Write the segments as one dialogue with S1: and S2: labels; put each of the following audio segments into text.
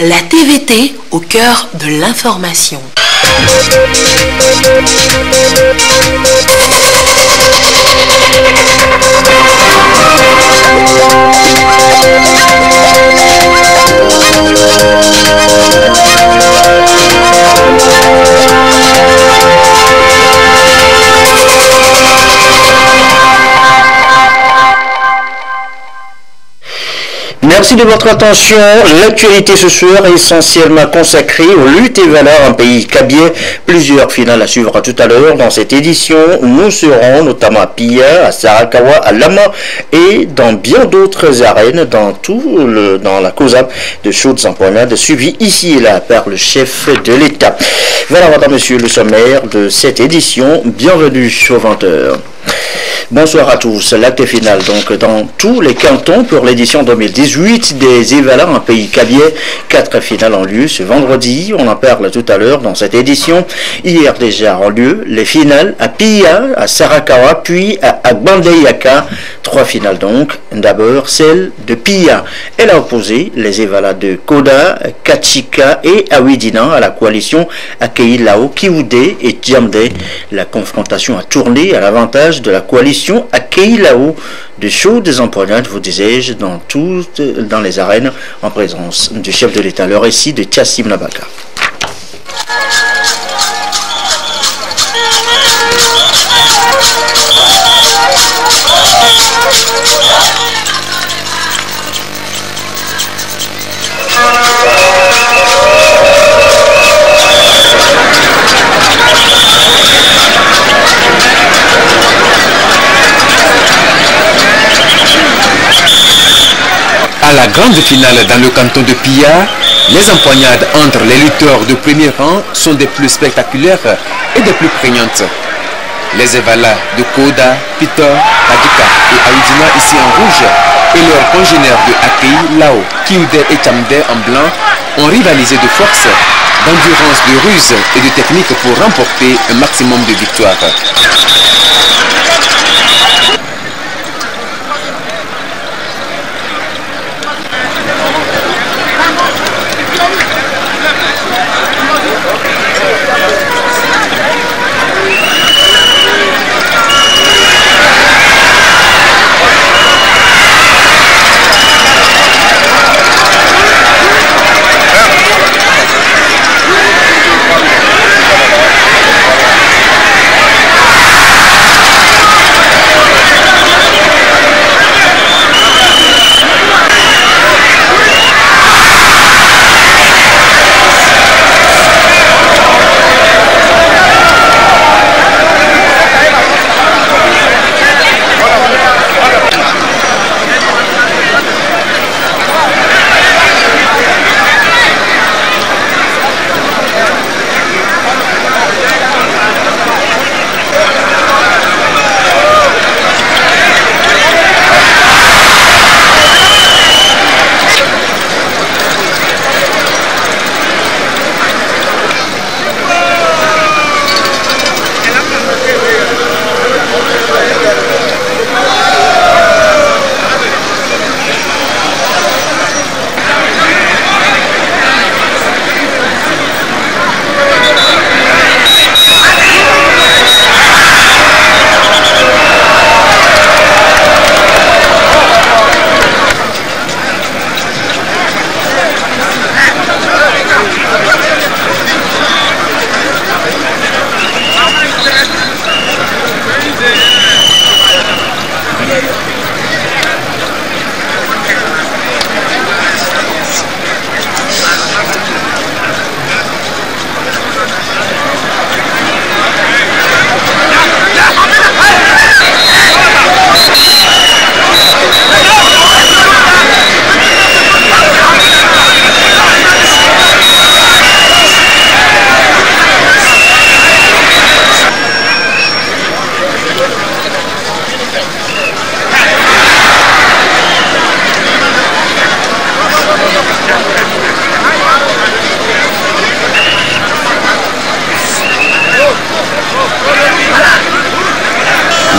S1: La TVT au cœur de l'information.
S2: Merci de votre attention. L'actualité ce soir est essentiellement consacrée aux luttes et valeurs en pays kabye. Plusieurs finales à suivre tout à l'heure dans cette édition. Nous serons notamment à Pia, à Sarakawa, à Lama et dans bien d'autres arènes dans la cause de chaudes empoignades suivies ici et là par le chef de l'État. Voilà, madame, monsieur, le sommaire de cette édition. Bienvenue au 20h. Bonsoir à tous. L'acte final donc dans tous les cantons pour l'édition 2018 des Évalars en pays kabye. 4 finales ont lieu ce vendredi. On en parle tout à l'heure dans cette édition. Hier déjà ont lieu les finales à Pia, à Sarakawa, puis à Agbandeyaka. 3 finales donc. D'abord celle de Pia. Elle a opposé les Évalars de Koda, Kachika et Awidina à la coalition Akeilao, Kiwude et Djamde. La confrontation a tourné à l'avantage de la coalition Akeilao. De chaudes empoignades, vous disais-je, dans les arènes en présence du chef de l'État. Le récit de Tchassim Nabaka.
S3: À la grande finale dans le canton de Pia, les empoignades entre les lutteurs de premier rang sont des plus spectaculaires et des plus prégnantes. Les Évalars de Koda, Pita, Kadika et Aoudina ici en rouge et leurs congénères de Akeilao, Kiwude et Djamde en blanc ont rivalisé de force, d'endurance, de ruse et de technique pour remporter un maximum de victoires.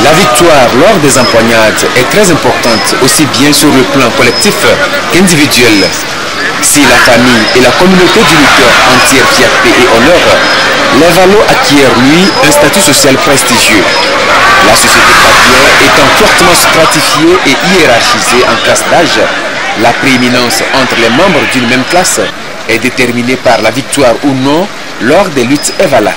S3: La victoire lors des empoignades est très importante, aussi bien sur le plan collectif qu'individuel. Si la famille et la communauté du lutteur en tirent fierté et honneur, les Valos acquièrent lui un statut social prestigieux. La société cabière étant fortement stratifiée et hiérarchisée en classe d'âge, la prééminence entre les membres d'une même classe est déterminée par la victoire ou non lors des luttes Evala.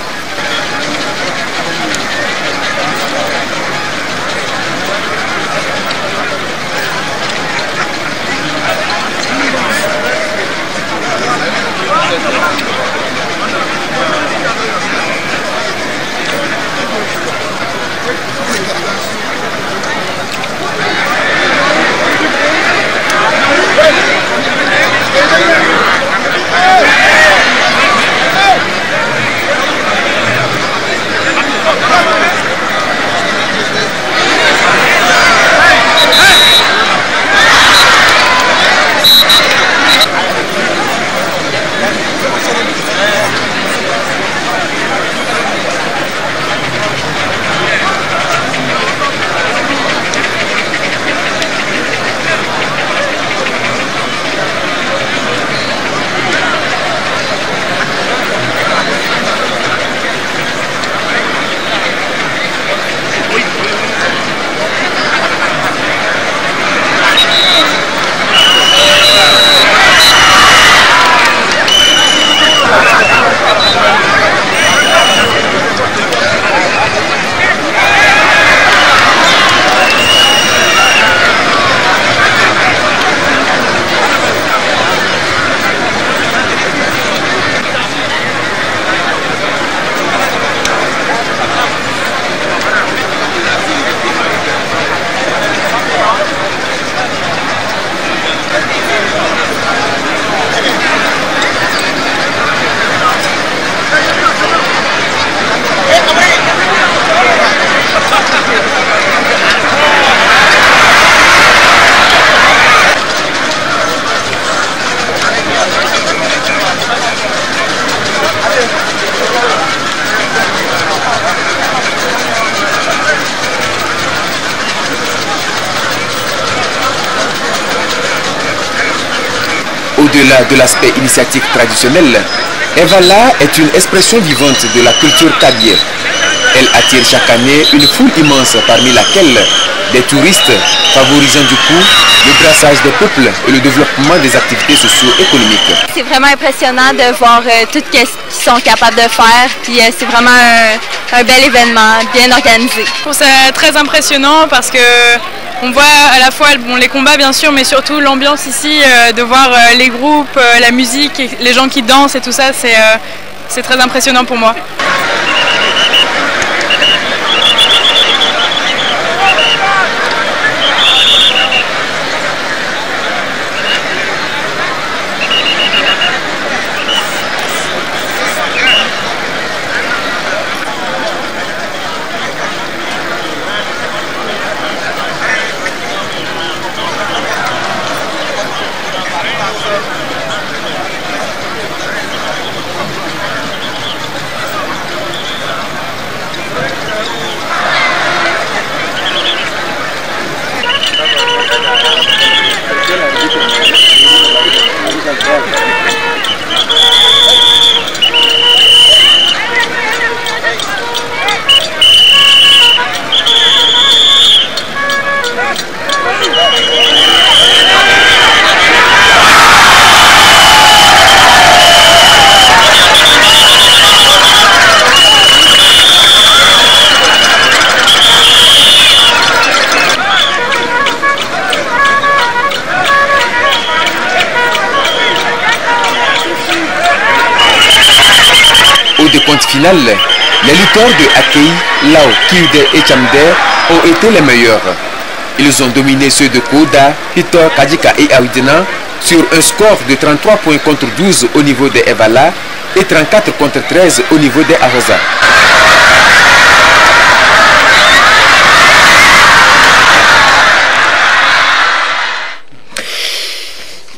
S3: Au-delà de l'aspect initiatique traditionnel, Evala est une expression vivante de la culture kabyère. Elle attire chaque année une foule immense parmi laquelle des touristes, favorisant du coup le brassage des peuples et le développement des activités socio-économiques.
S4: C'est vraiment impressionnant de voir tout ce qu'ils sont capables de faire, puis c'est vraiment un bel événement, bien organisé.
S5: Je trouve ça très impressionnant parce que on voit à la fois les combats bien sûr, mais surtout l'ambiance ici, de voir les groupes, la musique, les gens qui dansent et tout ça, c'est très impressionnant pour moi.
S3: Au décompte final, les lutteurs de Akei, Lao, Kiude et Chamder ont été les meilleurs. Ils ont dominé ceux de Koda, Pitor, Kajika et Awidena sur un score de 33 points contre 12 au niveau des Evala et 34 contre 13 au niveau des Ahosa.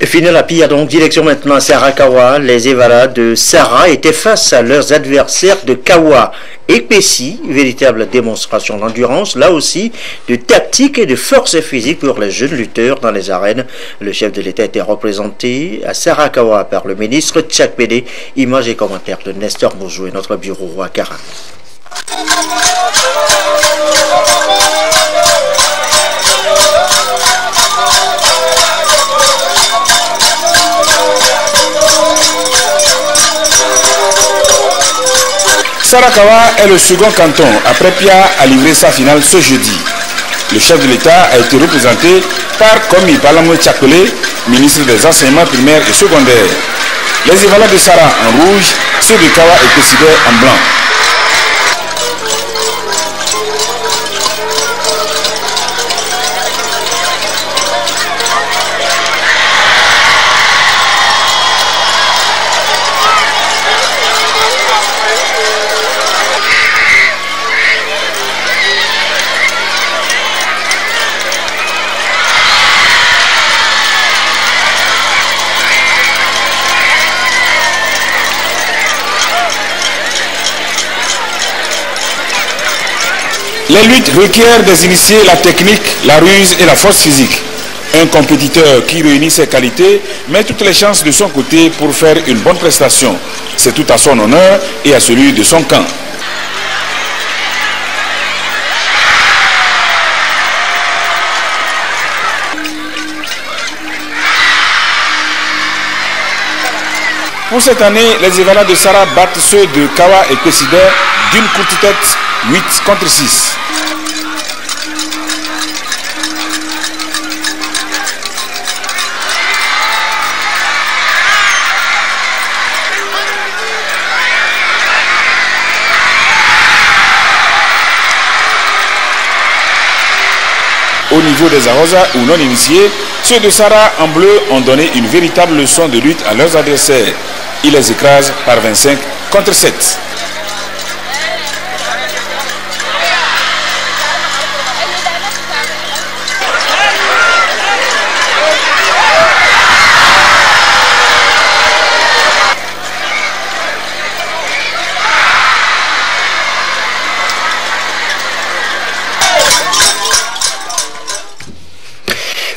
S2: Finale à Pia, donc direction maintenant à Sarakawa. Les Evala de Sara étaient face à leurs adversaires de Kawa et Pessi. Véritable démonstration d'endurance, là aussi, de tactique et de force physique pour les jeunes lutteurs dans les arènes. Le chef de l'État était représenté à Sarakawa par le ministre Tchakpede. Images et commentaires de Nestor Mouzou et notre bureau à Kara.
S6: Sarakawa est le second canton après Pia a livré sa finale ce jeudi. Le chef de l'État a été représenté par Komi Balamo Tchakpele, ministre des enseignements primaires et secondaires. Les Evala de Sara en rouge, ceux de Kawa et Pessidé en blanc. Les luttes requièrent des initiés la technique, la ruse et la force physique. Un compétiteur qui réunit ses qualités met toutes les chances de son côté pour faire une bonne prestation. C'est tout à son honneur et à celui de son camp. Pour cette année, les Evala de Sara battent ceux de Kawa et Pessidé d'une courte tête, 8 contre 6. Au niveau des arrosas ou non initiés, ceux de Sara en bleu ont donné une véritable leçon de lutte à leurs adversaires. Ils les écrasent par 25 contre 7.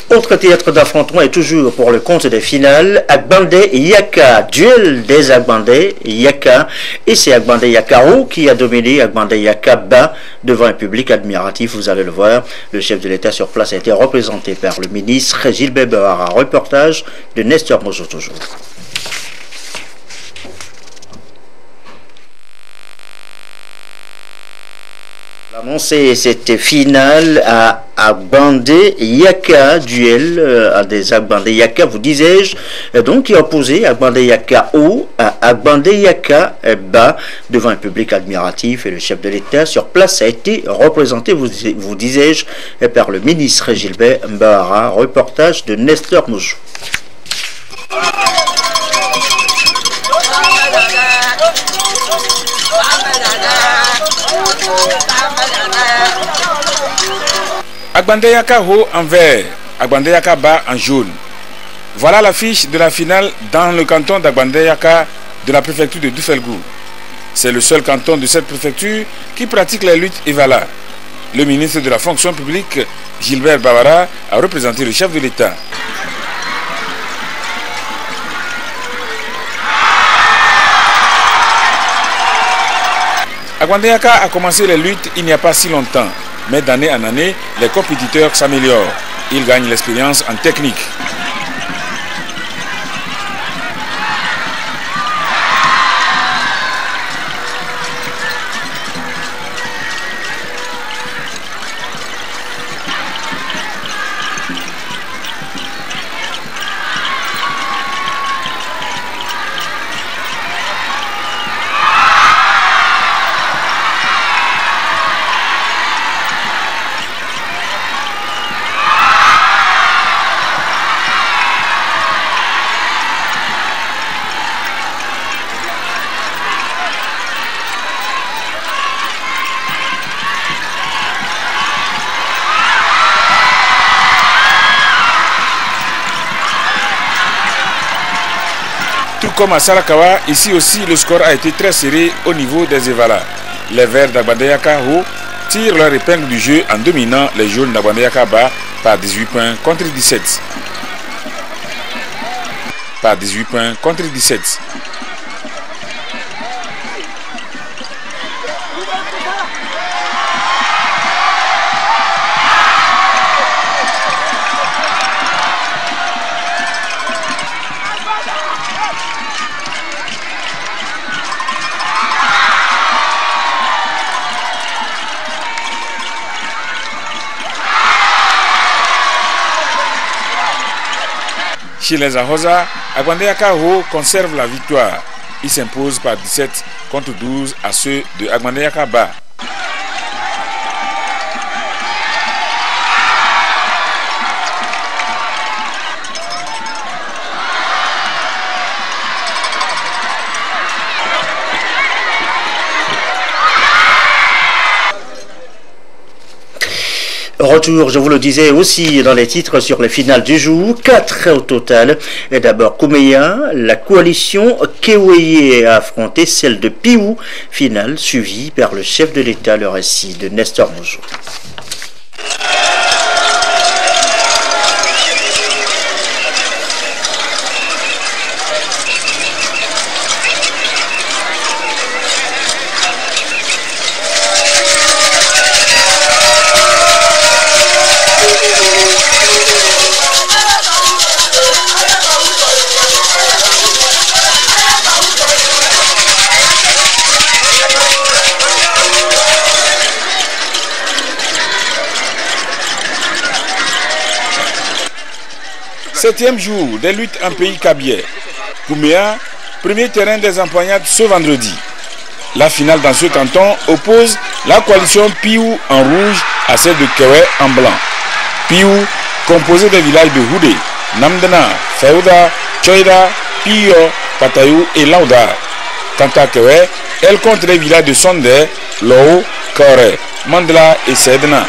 S2: Autre théâtre d'affrontement est toujours pour le compte des finales, Agbandé Yaka, duel des Agbandé Yaka, et c'est Agbandé Yakao qui a dominé Agbandé Yaka bas devant un public admiratif, vous allez le voir. Le chef de l'État sur place a été représenté par le ministre Gilbert Bahara. Reportage de Nestor Mozo toujours. Annoncé cette finale à Agbandé Yaka, duel à des Agbandé Yaka, vous disais-je, donc qui a opposé Agbandé Yaka haut à Agbandé Yaka bas devant un public admiratif, et le chef de l'État sur place a été représenté, vous disais-je, par le ministre Gilbert Bahara. Reportage de Nestor Moujou.
S6: Agbandé Yaka haut en vert, Agbandé Yaka bas en jaune. Voilà l'affiche de la finale dans le canton d'Agbandé Yaka de la préfecture de Dufelgou. C'est le seul canton de cette préfecture qui pratique les luttes Evala. Le ministre de la fonction publique, Gilbert Bahara, a représenté le chef de l'État. Agbandé Yaka a commencé les luttes il n'y a pas si longtemps, mais d'année en année, les compétiteurs s'améliorent. Ils gagnent l'expérience en technique. comme à Sarakawa, ici aussi le score a été très serré au niveau des Evala. Les Verts d'Agbandeyaka Ho tirent leur épingle du jeu en dominant les jaunes d'Agbandeyaka Ba par 18 points contre 17. Par 18 points contre 17. Chez les Ahosa, Agbandeyaka Ho conserve la victoire. Il s'impose par 17 contre 12 à ceux de Agbandeyaka Ba.
S2: Retour, je vous le disais aussi dans les titres sur les finales du jour, 4 au total. Et d'abord Koumeya, la coalition Keweye a affronté celle de Piou, finale suivie par le chef de l'État, le récit de Nestor Mozo.
S6: Septième jour des luttes en pays Kabyé. Koumeya, premier terrain des empoignades ce vendredi. La finale dans ce canton oppose la coalition Piou en rouge à celle de Kewe en blanc. Piou, composé des villages de Houdé, Namdana, Feuda, Choida, Piyo, Patayou et Lauda. Quant à Kewe, elle compte les villages de Sondé, Lou, Kore, Mandela et Sedna.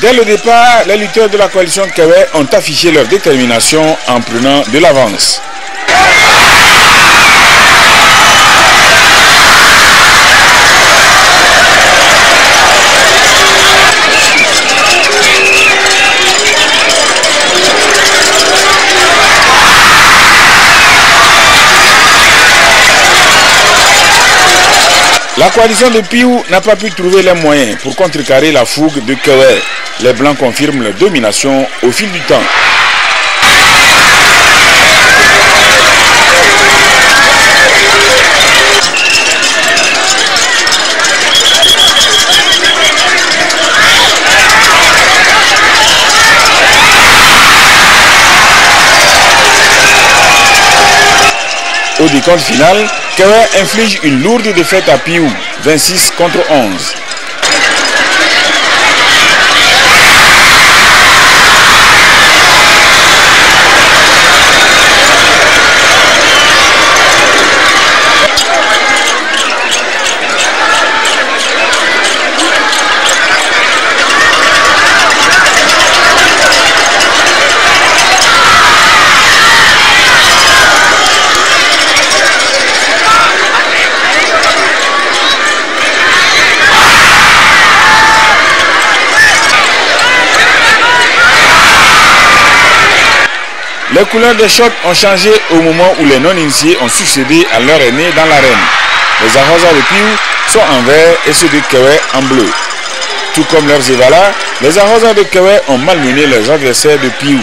S6: Dès le départ, les lutteurs de la coalition Kewe ont affiché leur détermination en prenant de l'avance. La coalition de Piou n'a pas pu trouver les moyens pour contrecarrer la fougue de Kewe. Les Blancs confirment leur domination au fil du temps. Au décompte final, Kewe inflige une lourde défaite à Piou, 26 contre 11. Les couleurs des chocs ont changé au moment où les non-initiés ont succédé à leur aîné dans l'arène. Les Ahosa de Piou sont en vert et ceux de Kewe en bleu. Tout comme leurs Evala, les Ahosa de Kewe ont malmené leurs adversaires de Piou.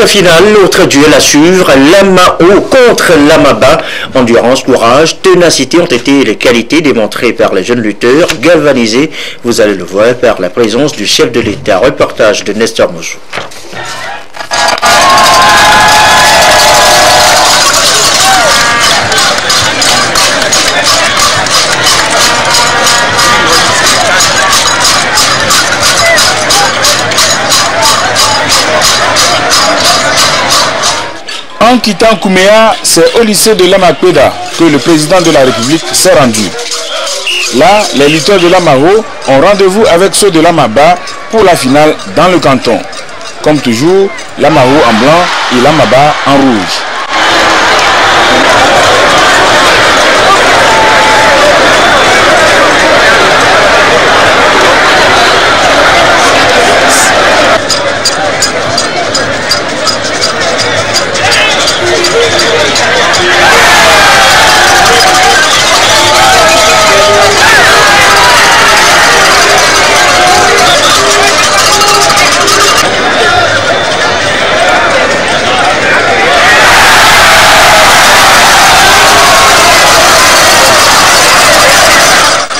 S2: Autre finale, autre duel à suivre, Lama-Haut contre Lama-Bas. Endurance, courage, ténacité ont été les qualités démontrées par les jeunes lutteurs, galvanisés, vous allez le voir, par la présence du chef de l'État. Reportage de Nestor Moussou.
S6: En quittant Kouméa, c'est au lycée de Lamakweda que le président de la République s'est rendu. Là, les lutteurs de Lama-Haut ont rendez-vous avec ceux de Lama-Bas pour la finale dans le canton. Comme toujours, Lama-Haut en blanc et Lama-Bas en rouge.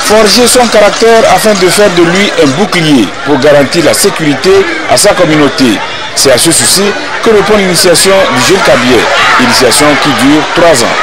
S6: Forger son caractère afin de faire de lui un bouclier pour garantir la sécurité à sa communauté. C'est à ce souci que répond l'initiation du jeune Kabier, initiation qui dure 3 ans.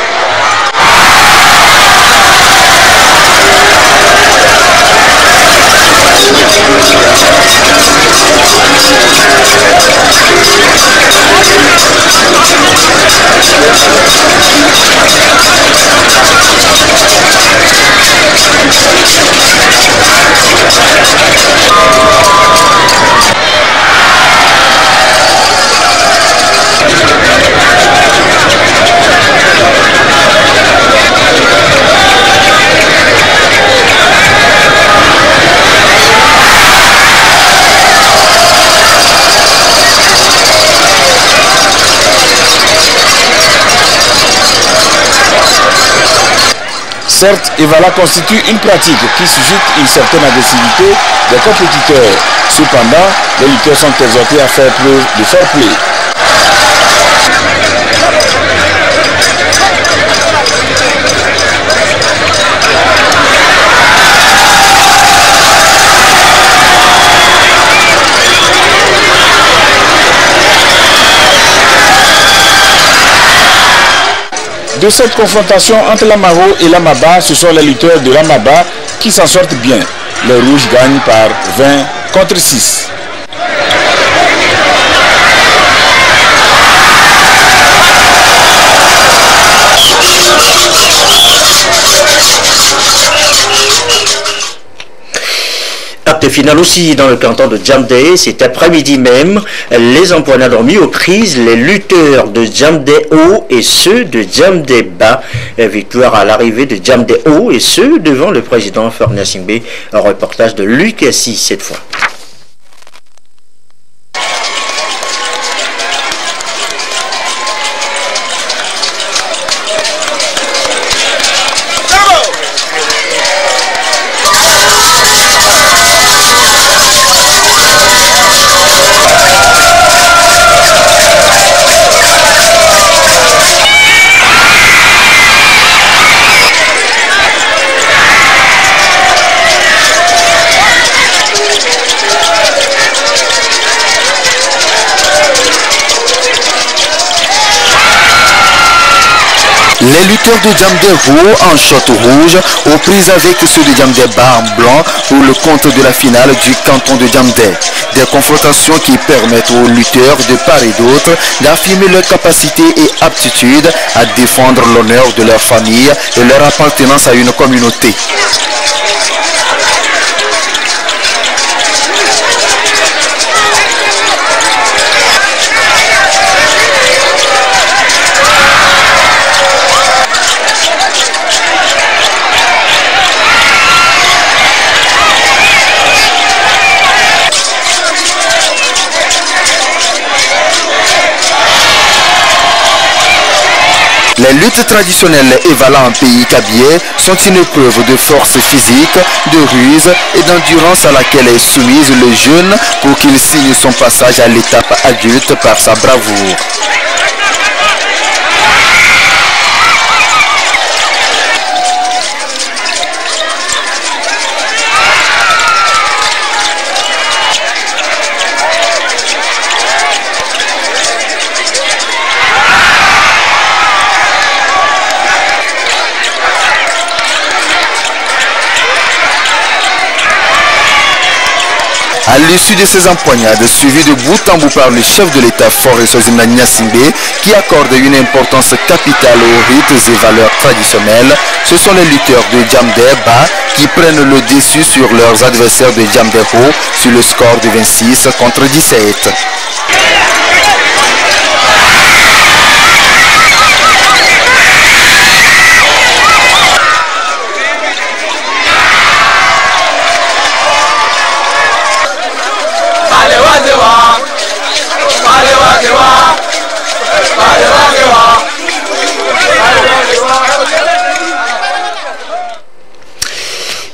S6: Certes, Evala constitue une pratique qui suscite une certaine agressivité des compétiteurs. Cependant, les lutteurs sont exhortés à faire preuve de fair play. De cette confrontation entre Lama-Haut et Lama-Bas, ce sont les lutteurs de Lama-Bas qui s'en sortent bien. Les rouges gagnent par 20 contre 6.
S2: Acte final aussi dans le canton de Djamdé, cet après-midi même, les empoignades ont mis aux prises les lutteurs de Djamdé Haut et ceux de Djamdé Bas. Victoire à l'arrivée de Djamdé Haut et ceux devant le président Fornia Singbe. Un reportage de Luc Assis cette fois.
S7: Les lutteurs de Djamdé Haut en short rouge aux prises avec ceux de Djamdé Bas en blanc pour le compte de la finale du canton de Djamdé. Des confrontations qui permettent aux lutteurs de part et d'autre d'affirmer leur capacité et aptitude à défendre l'honneur de leur famille et leur appartenance à une communauté. Les luttes traditionnelles Evala en pays kabyais sont une épreuve de force physique, de ruse et d'endurance à laquelle est soumise le jeune pour qu'il signe son passage à l'étape adulte par sa bravoure. À l'issue de ces empoignades, suivies de bout en bout par le chef de l'État Faure Sozimna Nyasimbe, qui accorde une importance capitale aux rites et valeurs traditionnelles, ce sont les lutteurs de Djamdeba qui prennent le dessus sur leurs adversaires de Djamdeho sur le score de 26 contre 17.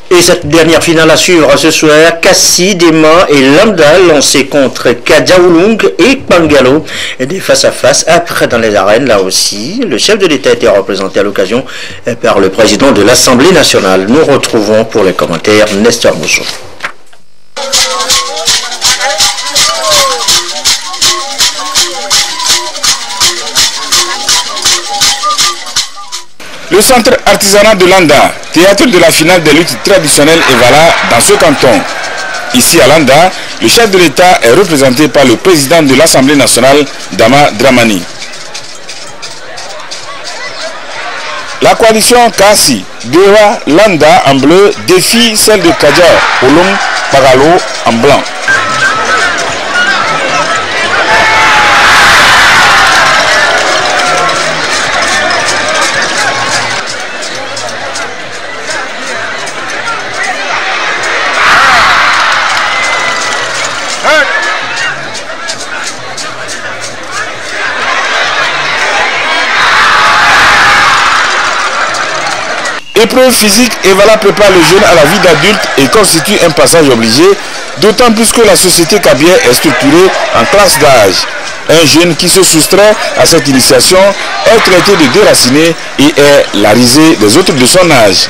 S2: Et cette dernière finale à suivre ce soir, Kassi, Dema et Lambda lancés contre Kadjaoulung et Pangalo. Et des face-à-face après dans les arènes, là aussi. Le chef de l'État était représenté à l'occasion par le président de l'Assemblée nationale. Nous retrouvons pour les commentaires Nestor Mousso.
S6: Le centre artisanal de Landa, théâtre de la finale des luttes traditionnelles Evala dans ce canton. Ici à Landa, le chef de l'État est représenté par le président de l'Assemblée nationale, Dama Dramani. La coalition Kassi, Dewa, Landa en bleu défie celle de Kadja, Olum, Pagalo en blanc. Épreuve physique, Evala prépare le jeune à la vie d'adulte et constitue un passage obligé, d'autant plus que la société kabyère est structurée en classe d'âge. Un jeune qui se soustrait à cette initiation est traité de déraciné et est la risée des autres de son âge.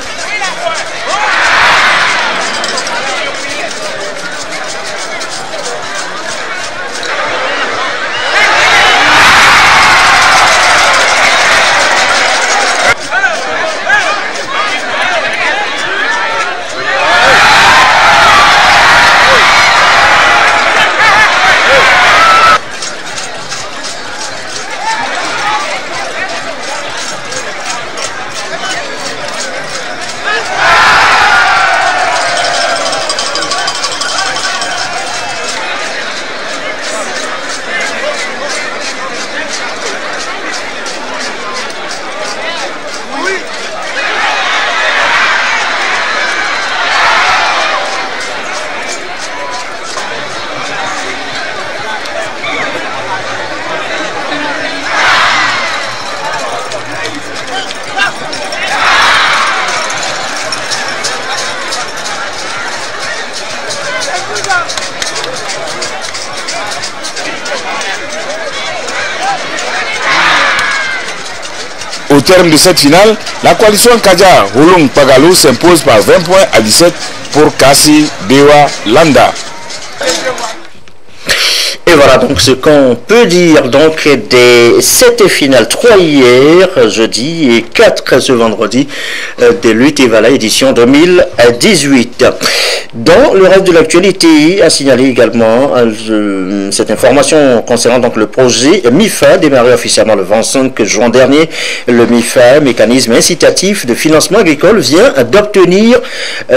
S6: Au terme de cette finale, la coalition Kadja Olum Pagalo s'impose par 20 points à 17 pour Kassi, Dewa, Landa.
S2: Et voilà donc ce qu'on peut dire donc des 7 finales, 3 hier, jeudi et 4 ce vendredi des luttes Evala édition 2018. Dans le reste de l'actualité, à signaler également cette information concernant donc le projet MIFA, démarré officiellement le 25 juin dernier. Le MIFA, mécanisme incitatif de financement agricole, vient d'obtenir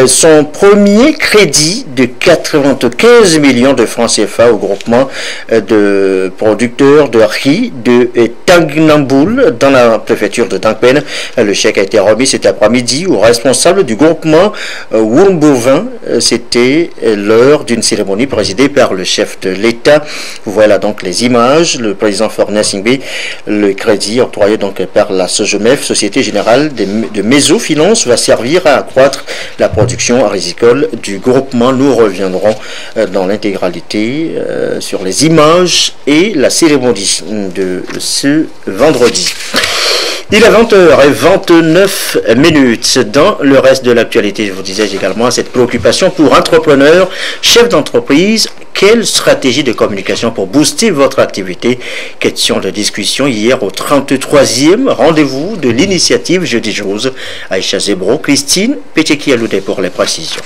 S2: son premier crédit de 95 millions de francs CFA au groupement de producteurs de riz de Tangnamboul dans la préfecture de Tangpen. Le chèque a été remis cet après-midi aux responsables du groupement Woumbovin c'était lors d'une cérémonie présidée par le chef de l'État. Voilà donc les images. Le président Fornet Singbe, le crédit octroyé donc par la SOGEMEF, Société Générale de Mésofinance, va servir à accroître la production agricole du groupement. Nous reviendrons dans l'intégralité sur les images et la cérémonie de ce vendredi. Il est 20h29. Dans le reste de l'actualité, je vous disais également cette préoccupation pour entrepreneurs, chefs d'entreprise. Quelle stratégie de communication pour booster votre activité? Question de discussion hier au 33e rendez-vous de l'initiative Jeudi Chose. Aïcha Zebro, Christine Péteki-Aloudé pour les précisions.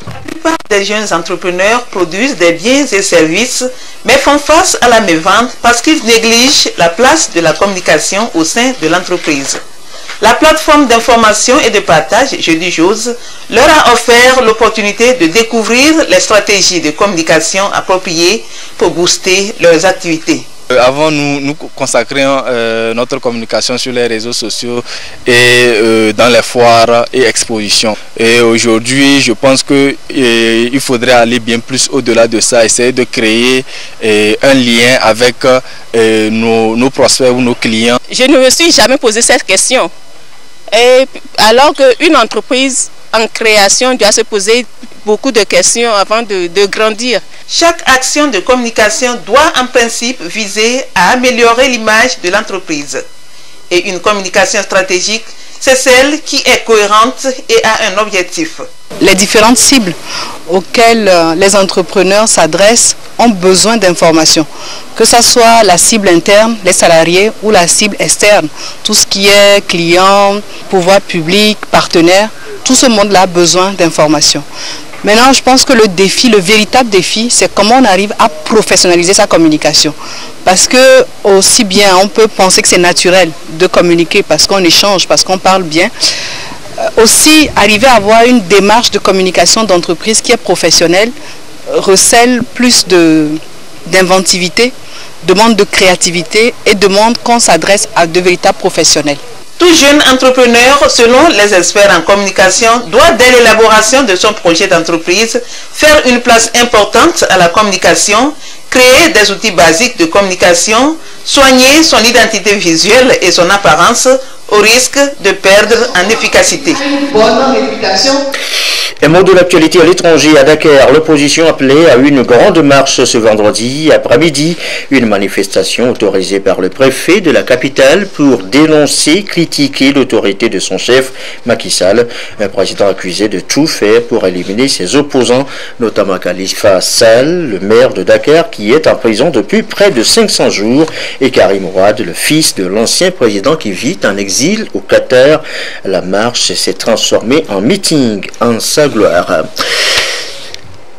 S8: La plupart des jeunes entrepreneurs produisent des biens et services, mais font face à la mévente parce qu'ils négligent la place de la communication au sein de l'entreprise. La plateforme d'information et de partage Jeudi Chose leur a offert l'opportunité de découvrir les stratégies de communication appropriées pour booster leurs activités.
S9: Avant, nous consacrions notre communication sur les réseaux sociaux et dans les foires et expositions. Et aujourd'hui, je pense qu'il faudrait aller bien plus au-delà de ça, essayer de créer un lien avec nos prospects ou nos clients.
S10: Je ne me suis jamais posé cette question. Et alors qu'une entreprise en création doit se poser beaucoup de questions avant de grandir.
S8: Chaque action de communication doit en principe viser à améliorer l'image de l'entreprise. Et une communication stratégique, c'est celle qui est cohérente et a un objectif.
S11: Les différentes cibles auxquelles les entrepreneurs s'adressent ont besoin d'informations. Que ce soit la cible interne, les salariés, ou la cible externe, tout ce qui est client, pouvoir public, partenaire, tout ce monde-là a besoin d'informations. Maintenant, je pense que le véritable défi, c'est comment on arrive à professionnaliser sa communication. Parce que, aussi bien, on peut penser que c'est naturel de communiquer parce qu'on échange, parce qu'on parle bien. Aussi, arriver à avoir une démarche de communication d'entreprise qui est professionnelle recèle plus d'inventivité, demande de créativité et demande qu'on s'adresse à de véritables professionnels.
S8: Tout jeune entrepreneur, selon les experts en communication, doit dès l'élaboration de son projet d'entreprise faire une place importante à la communication, créer des outils basiques de communication, soigner son identité visuelle et son apparence au risque de perdre en efficacité.
S2: Un mot de l'actualité à l'étranger, à Dakar, l'opposition appelait à une grande marche ce vendredi après-midi, une manifestation autorisée par le préfet de la capitale pour dénoncer, critiquer l'autorité de son chef, Macky Sall, un président accusé de tout faire pour éliminer ses opposants, notamment Khalifa Sall, le maire de Dakar, qui est en prison depuis près de 500 jours, et Karim Ouad, le fils de l'ancien président qui vit en exil au Qatar. La marche s'est transformée en meeting en sa gloire.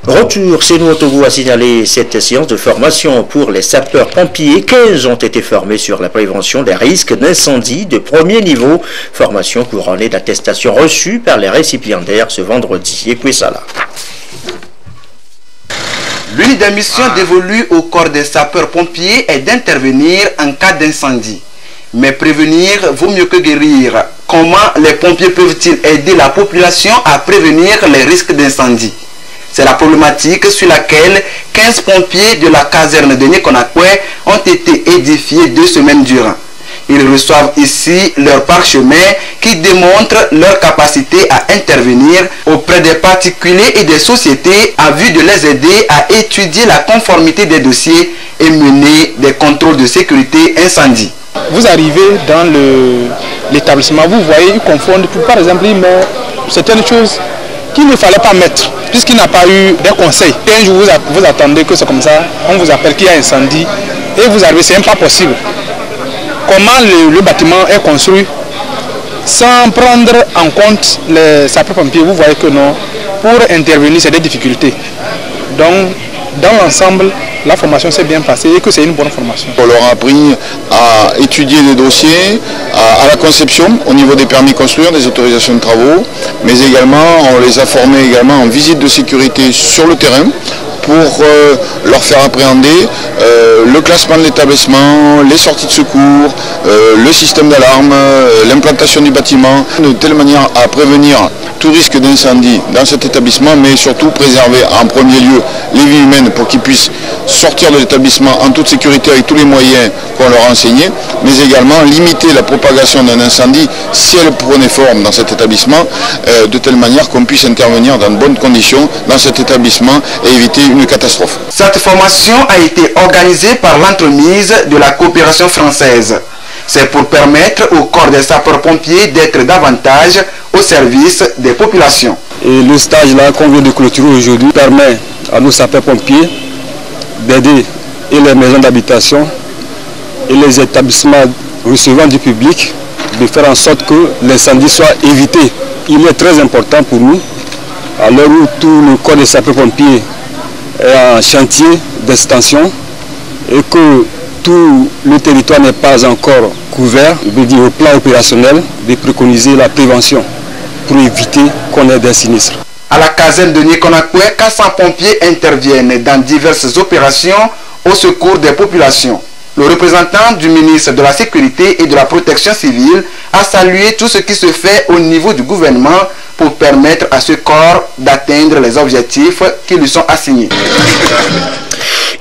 S2: Retour chez nous au Togo a signalé cette séance de formation pour les sapeurs-pompiers. 15 ont été formés sur la prévention des risques d'incendie de premier niveau. Formation couronnée d'attestations reçues par les récipiendaires ce vendredi. Écoutez ça là.
S12: L'une des missions dévolues au corps des sapeurs-pompiers est d'intervenir en cas d'incendie. Mais prévenir vaut mieux que guérir. Comment les pompiers peuvent-ils aider la population à prévenir les risques d'incendie? C'est la problématique sur laquelle 15 pompiers de la caserne de Nikonakwe ont été édifiés 2 semaines durant. Ils reçoivent ici leur parchemin qui démontre leur capacité à intervenir auprès des particuliers et des sociétés à vue de les aider à étudier la conformité des dossiers et mener des contrôles de sécurité incendie.
S13: Vous arrivez dans l'établissement, vous voyez, ils confondent, par exemple, ils mettent certaines choses qu'il ne fallait pas mettre, puisqu'il n'a pas eu des conseils. Et un jour, vous attendez que c'est comme ça, on vous appelle qu'il y a incendie, et vous arrivez, c'est même pas possible. Comment le bâtiment est construit, sans prendre en compte les sapeurs-pompiers, vous voyez que non, pour intervenir, c'est des difficultés. Donc, dans l'ensemble, la formation s'est bien passée et que c'est une bonne formation.
S14: On leur a appris à étudier les dossiers, à la conception au niveau des permis construire, des autorisations de travaux, mais également on les a formés également en visite de sécurité sur le terrain pour leur faire appréhender le classement de l'établissement, les sorties de secours, le système d'alarme, l'implantation du bâtiment, de telle manière à prévenir tout risque d'incendie dans cet établissement, mais surtout préserver en premier lieu les vies humaines pour qu'ils puissent sortir de l'établissement en toute sécurité avec tous les moyens qu'on leur a enseignés, mais également limiter la propagation d'un incendie si elle prenait forme dans cet établissement, de telle manière qu'on puisse intervenir dans de bonnes conditions dans cet établissement et éviter une catastrophe.
S12: Cette formation a été organisée par l'entremise de la coopération française. C'est pour permettre au corps des sapeurs-pompiers d'être davantage au service des populations.
S15: Et le stage là qu'on vient de clôturer aujourd'hui permet à nos sapeurs-pompiers d'aider et les maisons d'habitation et les établissements recevant du public de faire en sorte que l'incendie soit évité. Il est très important pour nous, à l'heure où tout le corps des sapeurs-pompiers est en chantier d'extension et que tout le territoire n'est pas encore couvert, je veux dire au plan opérationnel, de préconiser la prévention pour éviter qu'on ait des sinistres.
S12: À la caserne de Nikonakwe, 400 pompiers interviennent dans diverses opérations au secours des populations. Le représentant du ministre de la Sécurité et de la Protection civile a salué tout ce qui se fait au niveau du gouvernement pour permettre à ce corps d'atteindre les objectifs qui lui sont assignés.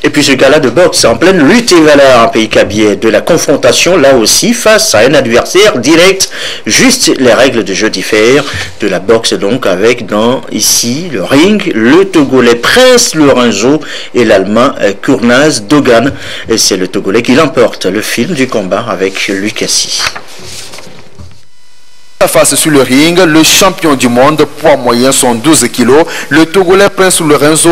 S2: Et puis ce gala de boxe en pleine lutte et valeur en pays cabier, de la confrontation là aussi face à un adversaire direct, juste les règles de jeu diffèrent, de la boxe donc avec dans ici le ring, le Togolais Prince Lorenzo et l'Allemand Kurnaz Dogan. Et c'est le Togolais qui l'emporte, le film du combat avec Lucassi.
S7: Face sur le ring, le champion du monde, poids moyen sont 12 kg, le Togolais Prince Lorenzo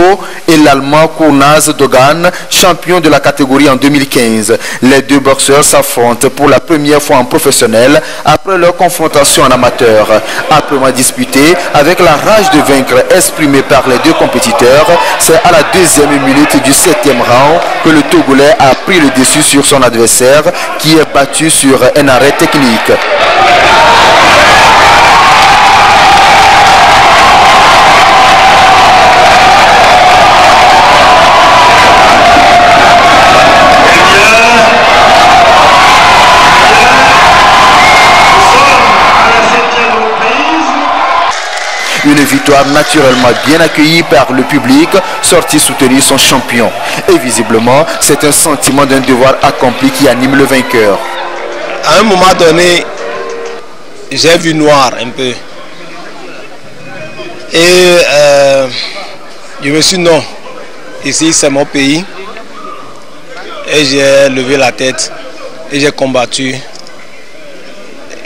S7: et l'Allemand Kurnaz Dogan, champion de la catégorie en 2015. Les deux boxeurs s'affrontent pour la première fois en professionnel après leur confrontation en amateur. Âprement disputé, avec la rage de vaincre exprimée par les deux compétiteurs, c'est à la deuxième minute du 7e round que le Togolais a pris le dessus sur son adversaire qui est battu sur un arrêt technique. Une victoire naturellement bien accueillie par le public, sorti soutenir son champion. Et visiblement, c'est un sentiment d'un devoir accompli qui anime le vainqueur.
S9: À un moment donné, j'ai vu noir un peu. Et je me suis dit non, ici c'est mon pays. Et j'ai levé la tête et j'ai combattu.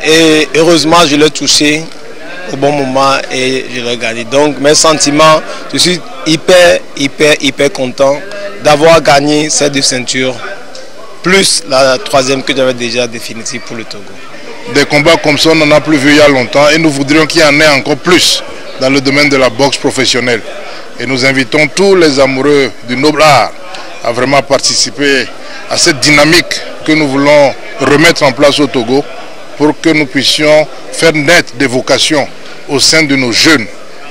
S9: Et heureusement, je l'ai touché au bon moment et je l'ai gagné. Donc mes sentiments, je suis hyper content d'avoir gagné ces deux ceintures, plus la troisième que j'avais déjà définitive pour le Togo.
S16: Des combats comme ça, on n'en a plus vu il y a longtemps et nous voudrions qu'il y en ait encore plus dans le domaine de la boxe professionnelle. Et nous invitons tous les amoureux du noble art à vraiment participer à cette dynamique que nous voulons remettre en place au Togo pour que nous puissions faire naître des vocations au sein de nos jeunes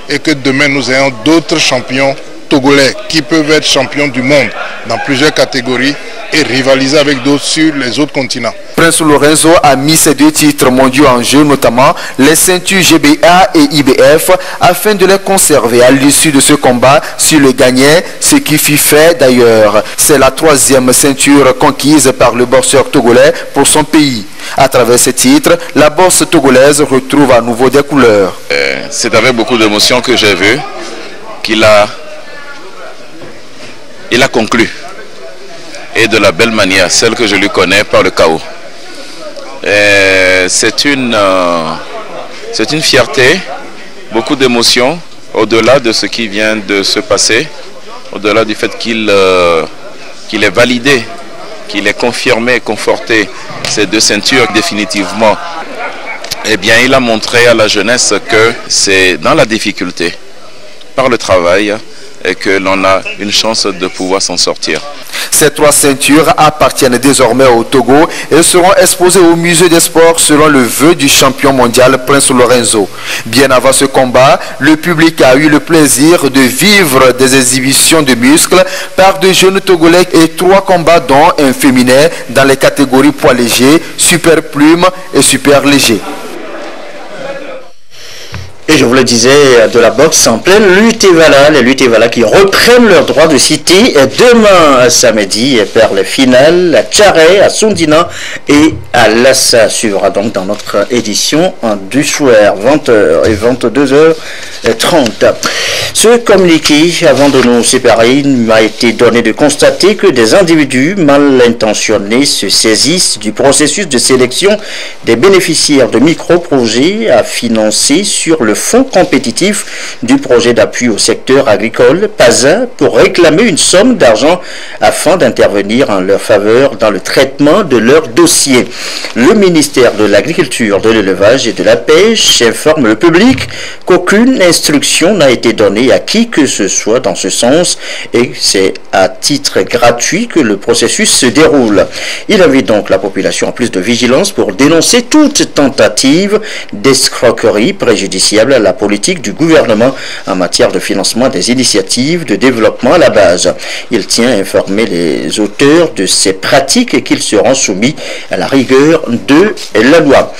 S16: et que demain nous ayons d'autres champions togolais qui peuvent être champions du monde dans plusieurs catégories et rivaliser avec d'autres sur les autres continents.
S7: Prince Lorenzo a mis ses deux titres mondiaux en jeu, notamment les ceintures GBA et IBF, afin de les conserver à l'issue de ce combat s'il le gagnait, ce qui fut fait d'ailleurs. C'est la troisième ceinture conquise par le boxeur togolais pour son pays. À travers ces titres, la boxe togolaise retrouve à nouveau des couleurs.
S17: C'est avec beaucoup d'émotion que j'ai vu qu'il a conclu. Et de la belle manière, celle que je lui connais par le chaos. C'est une fierté, beaucoup d'émotions, au-delà de ce qui vient de se passer, au-delà du fait qu'il ait validé, qu'il ait confirmé, conforté ces deux ceintures définitivement. Eh bien, il a montré à la jeunesse que c'est dans la difficulté, par le travail, et que l'on a une chance de pouvoir s'en sortir.
S7: Ces 3 ceintures appartiennent désormais au Togo et seront exposées au musée des sports selon le vœu du champion mondial Prince Lorenzo. Bien avant ce combat, le public a eu le plaisir de vivre des exhibitions de muscles par de jeunes Togolais et 3 combats dont un féminin dans les catégories poids léger, super plume et super léger.
S2: Et je vous le disais, de la boxe en pleine Lutevala, les Lutevala qui reprennent leur droit de cité demain samedi par les finales à Tcharé, à Sundina et à Lassa. Suivra donc dans notre édition du soir, 20h et 22h30. Ce communiqué, avant de nous séparer, m'a été donné de constater que des individus mal intentionnés se saisissent du processus de sélection des bénéficiaires de micro-projets à financer sur le fonds compétitif du projet d'appui au secteur agricole, PASA, pour réclamer une somme d'argent afin d'intervenir en leur faveur dans le traitement de leur dossier. Le ministère de l'Agriculture, de l'Élevage et de la Pêche informe le public qu'aucune instruction n'a été donnée à qui que ce soit dans ce sens et c'est à titre gratuit que le processus se déroule. Il invite donc la population à plus de vigilance pour dénoncer toute tentative d'escroquerie préjudiciable à la politique du gouvernement en matière de financement des initiatives de développement à la base. Il tient à informer les auteurs de ces pratiques et qu'ils seront soumis à la rigueur de la loi.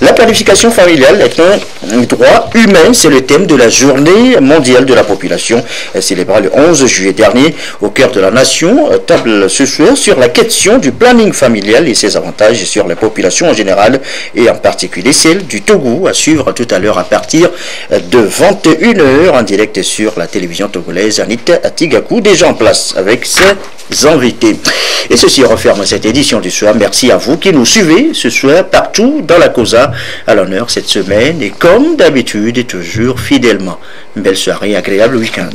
S2: La planification familiale est un droit humain, c'est le thème de la journée mondiale de la population célébrée le 11 juillet dernier au cœur de la nation. Table ce soir sur la question du planning familial et ses avantages sur les populations en général et en particulier celle du Togo, à suivre tout à l'heure à partir de 21h en direct sur la télévision togolaise. Anita Atigakou déjà en place avec ses invités. Et ceci referme cette édition du soir. Merci à vous qui nous suivez ce soir partout dans la Cosa à l'honneur cette semaine et comme d'habitude et toujours fidèlement. Une belle soirée, agréable week-end.